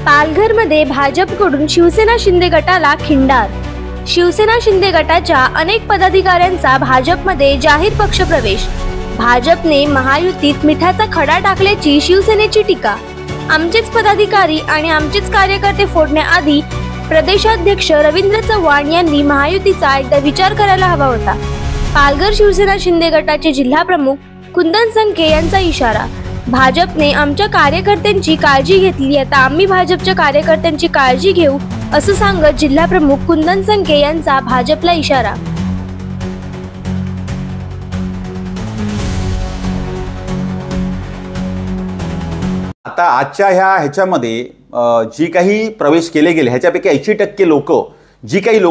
पालघरमध्ये भाजपकडून शिवसेना शिंदे गटाला खिंडार। शिवसेना शिंदे गटाच्या अनेक पदाधिकाऱ्यांचा भाजपमध्ये जाहीर पक्षप्रवेश। भाजपने महायुतीत मिठाचा खडा टाकल्याची शिवसेनेची टीका। आमचेच पदाधिकारी आणि आमचेच कार्यकर्ते फोडण्याआधी प्रदेशाध्यक्ष रवींद्र चव्हाण यांनी महायुतीचा एकदा विचार करायला हवा होता। पालघर शिवसेना शिंदे गटाचे जिल्हा प्रमुख कुंदन संके यांचा इशारा। भाजपने आमच्या कार्यकर्त्यांची काळजी घेतली, आता आम्ही भाजपच्या कार्यकर्त्यांची काळजी घेऊ, असं सांगत जिल्हा प्रमुख कुंदन संके यांचा भाजपला इशारा। आता आजच्या ह्याच्यामध्ये जी काही प्रवेश केले गेले ह्याच्यापैकी 80% लोक जी काही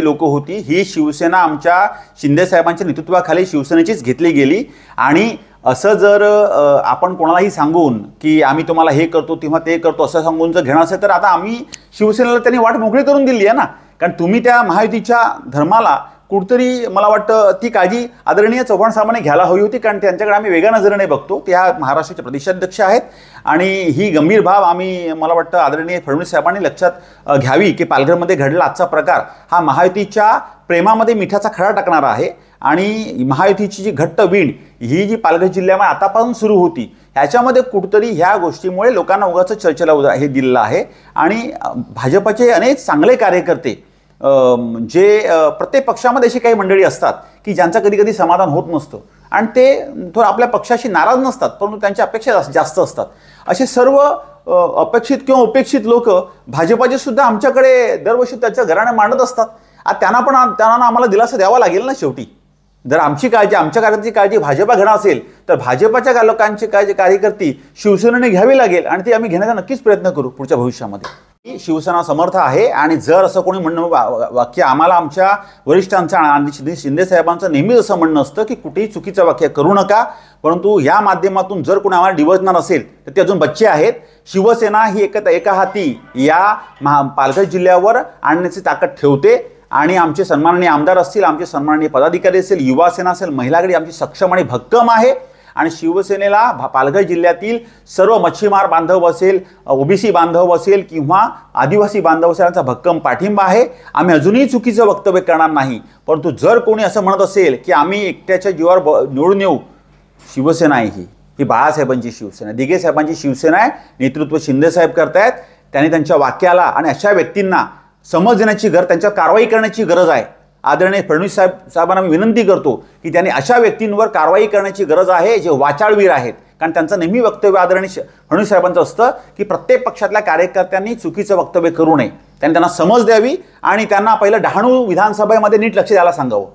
लोक होती ही शिवसेना आमच्या शिंदे साहेबांच्या नेतृत्वाखाली शिवसेनेचीच घेतली गेली। आणि असं जर आपण कोणालाही सांगून की आम्ही तुम्हाला हे करतो किंवा ते करतो असं सांगून जर घेणार असेल तर आता आम्ही शिवसेनेला त्यांनी वाट मोकळी करून दिली आहे ना। कारण तुम्ही त्या महायुतीच्या धर्माला कुठतरी मला वाटतं ती काळजी आदरणीय चव्हाण साहेबांनी घ्यायला हवी होती, कारण त्यांच्याकडे आम्ही वेगळ्या नजरेने बघतो। त्या महाराष्ट्राचे प्रदेशाध्यक्ष आहेत आणि ही गंभीर बाब आम्ही मला वाटतं आदरणीय फडणवीस साहेबांनी लक्षात घ्यावी की पालघरमध्ये घडला आजचा प्रकार हा महायुतीच्या प्रेमामध्ये मिठाचा खडा टाकणारा आहे। आणि महायुतीची जी घट्ट वीण ही जी पालघर जिल्ह्यामध्ये आतापासून सुरू होती ह्याच्यामध्ये कुठतरी ह्या गोष्टीमुळे लोकांना उगाच चर्चेला हे दिलेलं आहे। आणि भाजपचे अनेक चांगले कार्यकर्ते जे प्रत्येक पक्षामध्ये अशी काही मंडळी असतात की ज्यांचं कधी कधी समाधान होत नसतं आणि ते थोडं आपल्या पक्षाशी नाराज नसतात, परंतु त्यांच्या अपेक्षा जास्त असतात। असे सर्व अपेक्षित किंवा उपेक्षित लोक भाजपाचे सुद्धा आमच्याकडे दरवर्षी त्याच्या घराने मांडत असतात। त्यांना आम्हाला दिलासा द्यावा लागेल ना। शेवटी जर आमची काळजी आमच्या कार्यकर्त्यांची काळजी भाजपा घेणार असेल तर भाजपाच्या लोकांची काळजी कार्यकर्ती शिवसेनेने घ्यावी लागेल आणि ती आम्ही घेण्याचा नक्कीच प्रयत्न करू पुढच्या भविष्यामध्ये। शिवसेना समर्थ आहे आणि जर असं कोणी म्हणणं वाक्य आम्हाला आमच्या वरिष्ठांचं आणि शिंदे साहेबांचं नेहमीच असं म्हणणं असतं की कुठेही चुकीचं वाक्य करू नका, परंतु या माध्यमातून जर कोणी आम्हाला डिवचणार असेल तर ते अजून बच्चे आहेत। शिवसेना ही एका हाती या पालघर जिल्ह्यावर आणण्याची ताकद ठेवते आणि आमचे सन्माननीय आमदार असतील, आमचे सन्माननीय पदाधिकारी असतील, युवा सेना असेल, महिला आघाडी आमची सक्षम आणि भक्कम आहे। आणि शिवसेनेला पालघर जिल्ह्यातील सर्व मच्छीमार बांधव असेल, ओबीसी बांधव असेल किंवा आदिवासी बांधव असेल यांचा भक्कम पाठिंबा आहे। आम्ही अजूनही चुकीचं वक्तव्य करणार नाही, परंतु जर कोणी असं म्हणत असेल की आम्ही एकट्याच्या जीवावर निवडून येऊ, शिवसेना आहे ही बाळासाहेबांची शिवसेना, दिघे साहेबांची शिवसेना आहे। नेतृत्व शिंदे साहेब करतायत, त्यांनी त्यांच्या वाक्याला आणि अशा व्यक्तींना समज देण्याची त्यांच्यावर कारवाई करण्याची गरज आहे। आदरणीय फडणवीस साहेबांना मी विनंती करतो की त्यांनी अशा व्यक्तींवर कारवाई करण्याची गरज आहे जे वाचाळवीर आहेत। कारण त्यांचं नेहमी वक्तव्य आदरणीय फडणवीस साहेबांचं असतं की प्रत्येक पक्षातल्या कार्यकर्त्यांनी चुकीचं वक्तव्य करू नये, त्यांना समज द्यावी आणि त्यांना पहिलं डहाणू विधानसभेमध्ये नीट लक्ष द्यायला सांगावं।